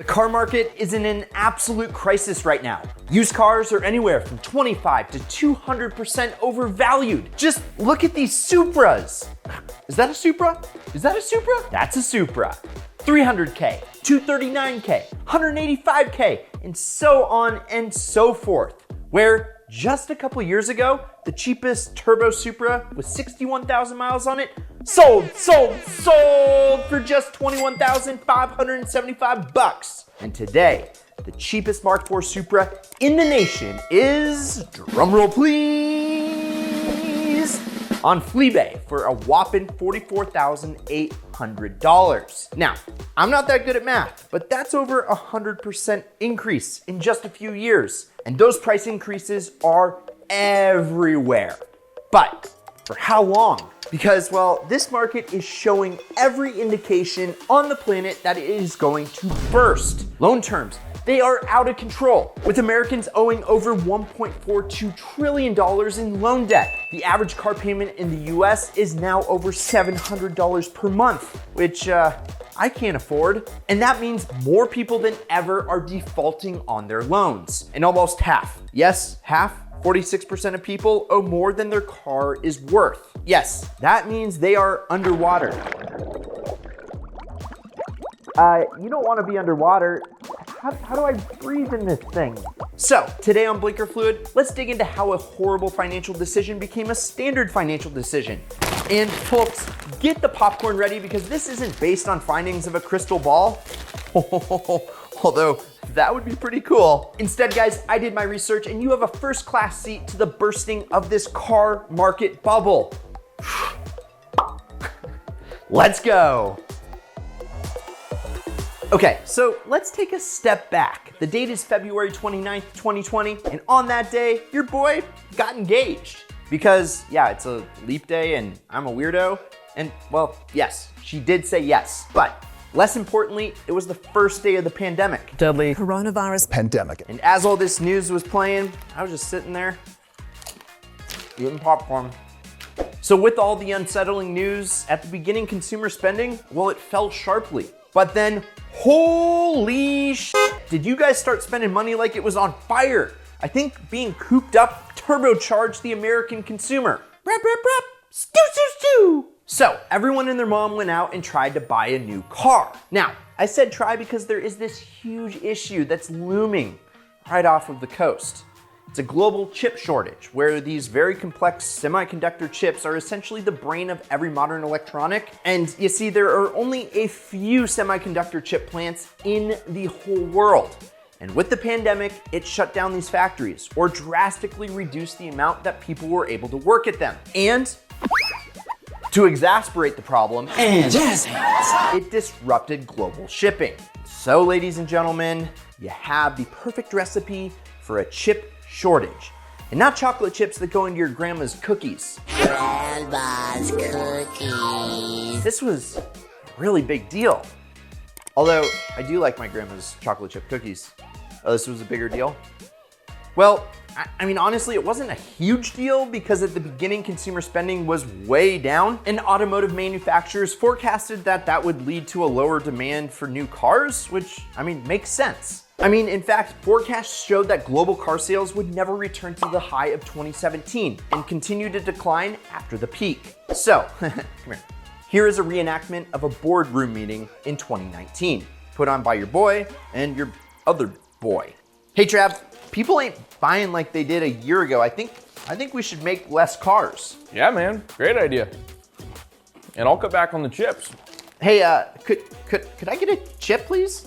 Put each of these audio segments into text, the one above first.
The car market is in an absolute crisis right now. Used cars are anywhere from 25 to 200% overvalued. Just look at these Supras. Is that a Supra? Is that a Supra? That's a Supra. 300K, 239K, 185K, and so on and so forth. Where just a couple years ago, the cheapest turbo Supra with 61,000 miles on it sold for just $21,575. And today, the cheapest Mark IV Supra in the nation is, drumroll please, on Fleabay for a whopping $44,800. Now, I'm not that good at math, but that's over 100% increase in just a few years. And those price increases are everywhere. But for how long? Because, well, this market is showing every indication on the planet that it is going to burst. Loan terms, they are out of control, with Americans owing over $1.42 trillion in loan debt. The average car payment in the US is now over $700 per month, which I can't afford. And that means more people than ever are defaulting on their loans. And almost half, yes, half, 46% of people owe more than their car is worth. Yes, that means they are underwater. You don't want to be underwater. How do I breathe in this thing? So today on Blinker Fluid, let's dig into how a horrible financial decision became a standard financial decision. And folks, get the popcorn ready because this isn't based on findings of a crystal ball. Although that would be pretty cool. Instead, guys, I did my research and you have a first-class seat to the bursting of this car market bubble. Let's go. Okay, so let's take a step back. The date is February 29th, 2020, and on that day, your boy got engaged. Because, yeah, it's a leap day and I'm a weirdo. And, well, yes, she did say yes. But less importantly, it was the first day of the pandemic. Deadly coronavirus pandemic. And as all this news was playing, I was just sitting there eating popcorn. So with all the unsettling news, at the beginning, consumer spending, well, it fell sharply. But then, holy shit, did you guys start spending money like it was on fire? I think being cooped up turbocharged the American consumer. Rap, rap, rap, stew, stew, stew. So everyone and their mom went out and tried to buy a new car. Now, I said try because there is this huge issue that's looming right off of the coast. It's a global chip shortage where these very complex semiconductor chips are essentially the brain of every modern electronic. And you see, there are only a few semiconductor chip plants in the whole world. And with the pandemic, it shut down these factories or drastically reduced the amount that people were able to work at them. And to exacerbate the problem, it disrupted global shipping. So, ladies and gentlemen, you have the perfect recipe for a chip shortage. And not chocolate chips that go into your grandma's cookies. Grandma's cookies. This was a really big deal. Although, I do like my grandma's chocolate chip cookies. Oh, this was a bigger deal? Well, I mean, honestly, it wasn't a huge deal because at the beginning, consumer spending was way down and automotive manufacturers forecasted that that would lead to a lower demand for new cars, which, I mean, makes sense. I mean, in fact, forecasts showed that global car sales would never return to the high of 2017 and continue to decline after the peak. So, come here. Here is a reenactment of a boardroom meeting in 2019, put on by your boy and your other boy. Hey Trav, people ain't buying like they did a year ago. I think we should make less cars. Yeah, man, great idea. And I'll cut back on the chips. Hey, could I get a chip, please?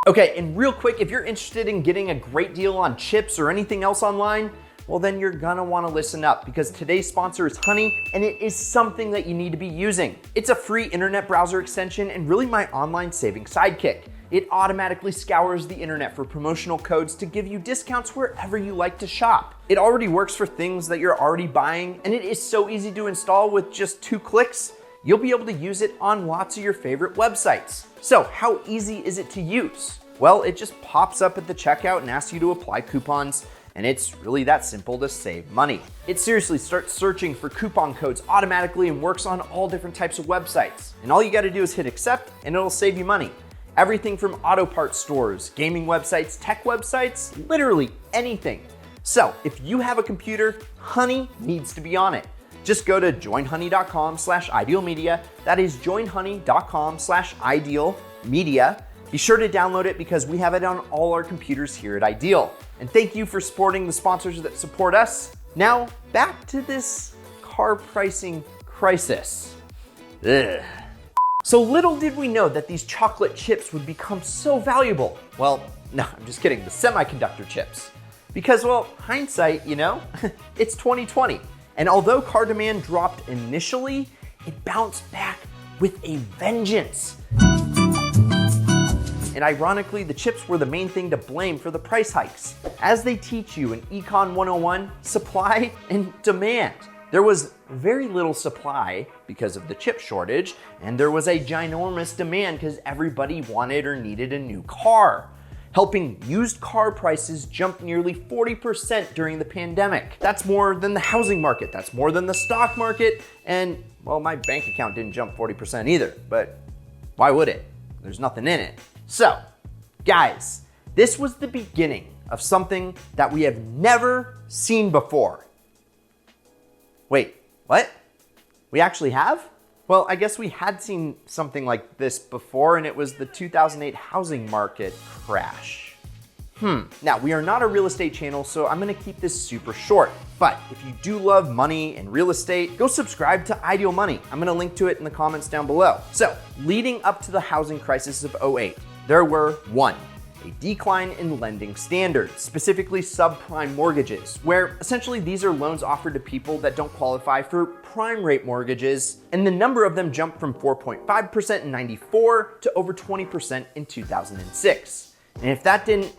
Okay, and real quick, if you're interested in getting a great deal on chips or anything else online, well then you're gonna wanna listen up because today's sponsor is Honey and it is something that you need to be using. It's a free internet browser extension and really my online saving sidekick. It automatically scours the internet for promotional codes to give you discounts wherever you like to shop. It already works for things that you're already buying and it is so easy to install with just 2 clicks. You'll be able to use it on lots of your favorite websites. So how easy is it to use? Well, it just pops up at the checkout and asks you to apply coupons, and it's really that simple to save money. It seriously starts searching for coupon codes automatically and works on all different types of websites. And all you gotta do is hit accept and it'll save you money. Everything from auto parts stores, gaming websites, tech websites, literally anything. So if you have a computer, Honey needs to be on it. Just go to joinhoney.com/idealmedia. That is joinhoney.com/idealmedia. Be sure to download it because we have it on all our computers here at Ideal. And thank you for supporting the sponsors that support us. Now, back to this car pricing crisis. Ugh. So little did we know that these chocolate chips would become so valuable. Well, no, I'm just kidding, the semiconductor chips. Because, well, hindsight, you know, it's 2020. And although car demand dropped initially, it bounced back with a vengeance. And ironically, the chips were the main thing to blame for the price hikes. As they teach you in Econ 101, supply and demand. There was very little supply because of the chip shortage, and there was a ginormous demand because everybody wanted or needed a new car, helping used car prices jump nearly 40% during the pandemic. That's more than the housing market, that's more than the stock market, and well, my bank account didn't jump 40% either, but why would it? There's nothing in it. So, guys, this was the beginning of something that we have never seen before. Wait, what? We actually have? Well, I guess we had seen something like this before, and it was the 2008 housing market crash. Now, we are not a real estate channel, so I'm gonna keep this super short. But if you do love money and real estate, go subscribe to Ideal Money. I'm gonna link to it in the comments down below. So, leading up to the housing crisis of '08, there were 1, a decline in lending standards, specifically subprime mortgages, where essentially these are loans offered to people that don't qualify for prime rate mortgages, and the number of them jumped from 4.5% in '94 to over 20% in 2006. And if that didn't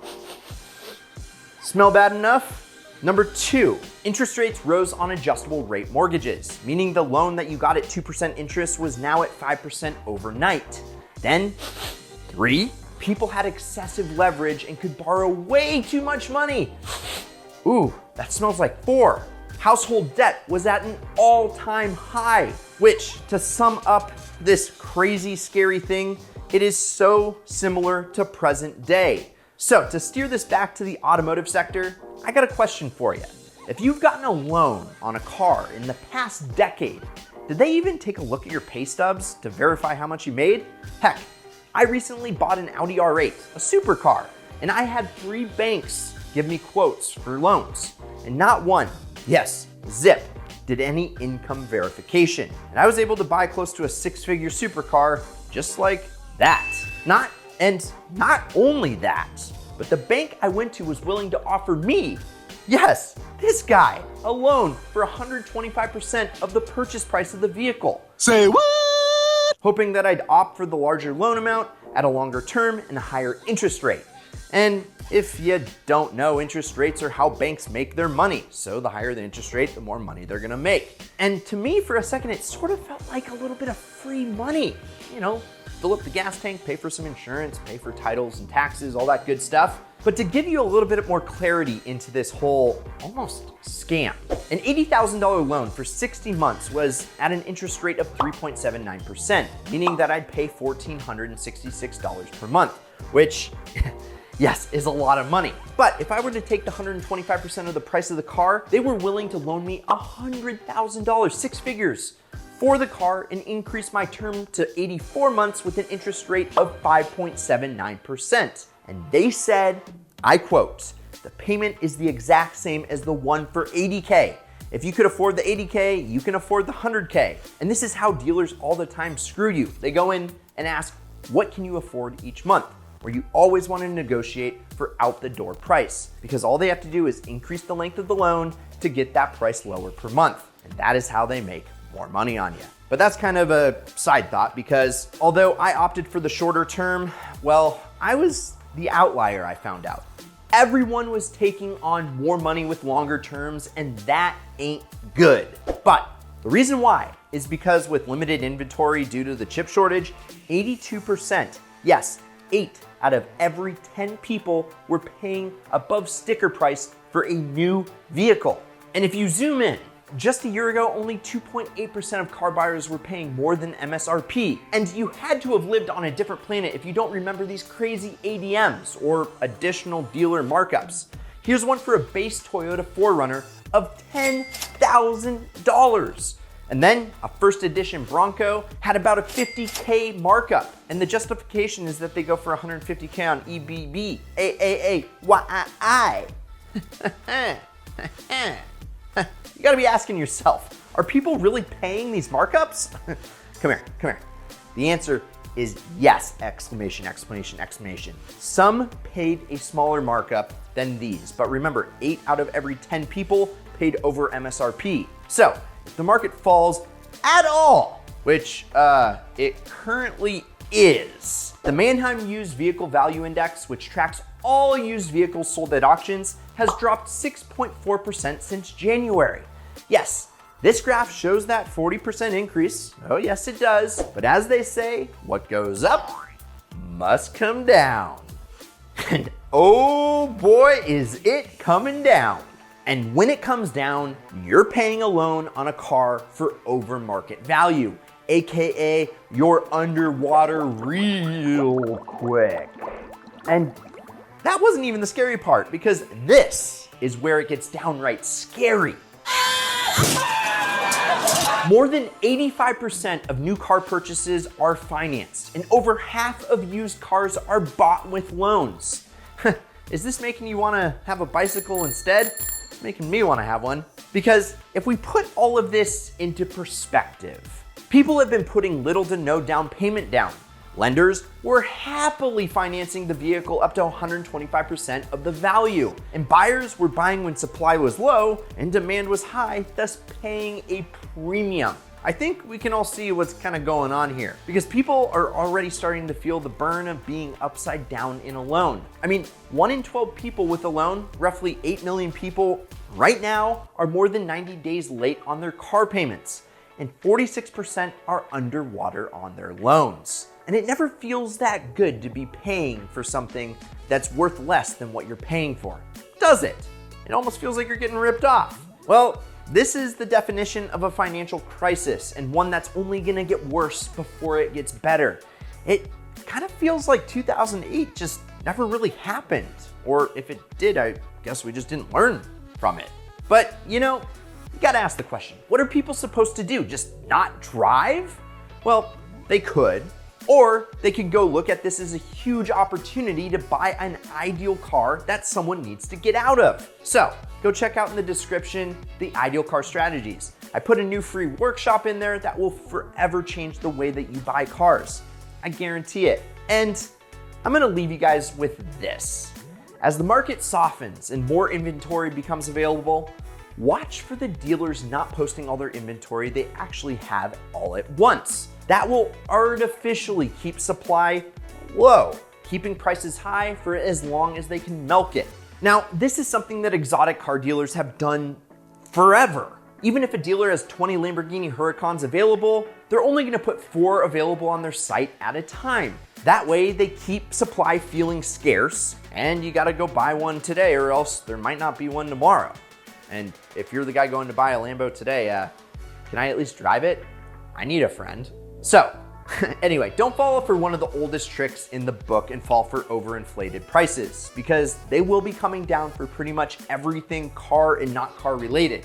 smell bad enough, number 2, interest rates rose on adjustable rate mortgages, meaning the loan that you got at 2% interest was now at 5% overnight. Then 3, people had excessive leverage and could borrow way too much money. Ooh, that smells like 4. Household debt was at an all-time high, which, to sum up this crazy, scary thing, it is so similar to present day. So to steer this back to the automotive sector, I got a question for you. If you've gotten a loan on a car in the past decade, did they even take a look at your pay stubs to verify how much you made? Heck, I recently bought an Audi R8, a supercar, and I had 3 banks give me quotes for loans, and not one, yes, zip, did any income verification. And I was able to buy close to a 6-figure supercar just like that. Not only that, but the bank I went to was willing to offer me, yes, this guy, a loan for 125% of the purchase price of the vehicle. Say what? Hoping that I'd opt for the larger loan amount at a longer term and a higher interest rate. And if you don't know, interest rates are how banks make their money. So the higher the interest rate, the more money they're gonna make. And to me, for a second, it sort of felt like a little bit of free money. You know, fill up the gas tank, pay for some insurance, pay for titles and taxes, all that good stuff. But to give you a little bit more clarity into this whole almost scam, an $80,000 loan for 60 months was at an interest rate of 3.79%, meaning that I'd pay $1,466 per month, which, yes, is a lot of money. But if I were to take the 125% of the price of the car, they were willing to loan me $100,000, 6 figures, for the car and increase my term to 84 months with an interest rate of 5.79%. And they said, I quote, "The payment is the exact same as the one for 80K. If you could afford the 80K, you can afford the 100K. And this is how dealers all the time screw you. They go in and ask, what can you afford each month? Where you always want to negotiate for out the door price, because all they have to do is increase the length of the loan to get that price lower per month. And that is how they make more money on you. But that's kind of a side thought, because although I opted for the shorter term, well, I was the outlier, I found out. Everyone was taking on more money with longer terms, and that ain't good. But the reason why is because with limited inventory due to the chip shortage, 82%, yes, 8 out of every 10 people were paying above sticker price for a new vehicle. And if you zoom in, just a year ago, only 2.8% of car buyers were paying more than MSRP. And you had to have lived on a different planet if you don't remember these crazy ADMs or additional dealer markups. Here's one for a base Toyota 4Runner of $10,000. And then a first edition Bronco had about a $50K markup. And the justification is that they go for $150K on EBB, AAA, YII. You gotta be asking yourself, are people really paying these markups? Come here. The answer is yes, exclamation, exclamation, exclamation. Some paid a smaller markup than these, but remember, 8 out of every 10 people paid over MSRP. So if the market falls at all, which it currently is, the Manheim Used Vehicle Value Index, which tracks all used vehicles sold at auctions, has dropped 6.4% since January. Yes, this graph shows that 40% increase. Oh yes, it does. But as they say, what goes up must come down. And oh boy, is it coming down. And when it comes down, you're paying a loan on a car for over market value, AKA you're underwater real quick. And that wasn't even the scary part, because this is where it gets downright scary. More than 85% of new car purchases are financed, and over half of used cars are bought with loans. Is this making you want to have a bicycle instead? It's making me want to have one. Because if we put all of this into perspective, people have been putting little to no down payment down. Lenders were happily financing the vehicle up to 125% of the value, and buyers were buying when supply was low and demand was high, thus paying a premium. I think we can all see what's kind of going on here, because people are already starting to feel the burn of being upside down in a loan. I mean, 1 in 12 people with a loan, roughly 8 million people right now, are more than 90 days late on their car payments, and 46% are underwater on their loans. And it never feels that good to be paying for something that's worth less than what you're paying for, does it? It almost feels like you're getting ripped off. Well, this is the definition of a financial crisis, and one that's only gonna get worse before it gets better. It kind of feels like 2008 just never really happened. Or if it did, I guess we just didn't learn from it. But you know, you gotta ask the question, what are people supposed to do? Just not drive? Well, they could. Or they could go look at this as a huge opportunity to buy an ideal car that someone needs to get out of. So go check out in the description the ideal car strategies. I put a new free workshop in there that will forever change the way that you buy cars. I guarantee it. And I'm gonna leave you guys with this. As the market softens and more inventory becomes available, watch for the dealers not posting all their inventory they actually have all at once. That will artificially keep supply low, keeping prices high for as long as they can milk it. Now, this is something that exotic car dealers have done forever. Even if a dealer has 20 Lamborghini Huracans available, they're only gonna put 4 available on their site at a time. That way they keep supply feeling scarce, and you gotta go buy one today or else there might not be one tomorrow. And if you're the guy going to buy a Lambo today, can I at least drive it? I need a friend. So anyway, don't fall for one of the oldest tricks in the book and fall for overinflated prices, because they will be coming down for pretty much everything car and not car related.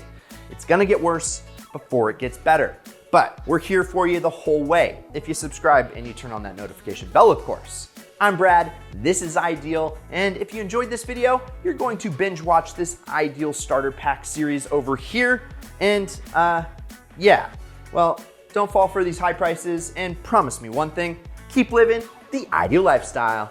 It's gonna get worse before it gets better. But we're here for you the whole way if you subscribe and you turn on that notification bell, of course. I'm Brad, this is Ideal, and if you enjoyed this video, you're going to binge watch this Ideal Starter Pack series over here. And yeah, well, don't fall for these high prices, and promise me one thing, keep living the ideal lifestyle.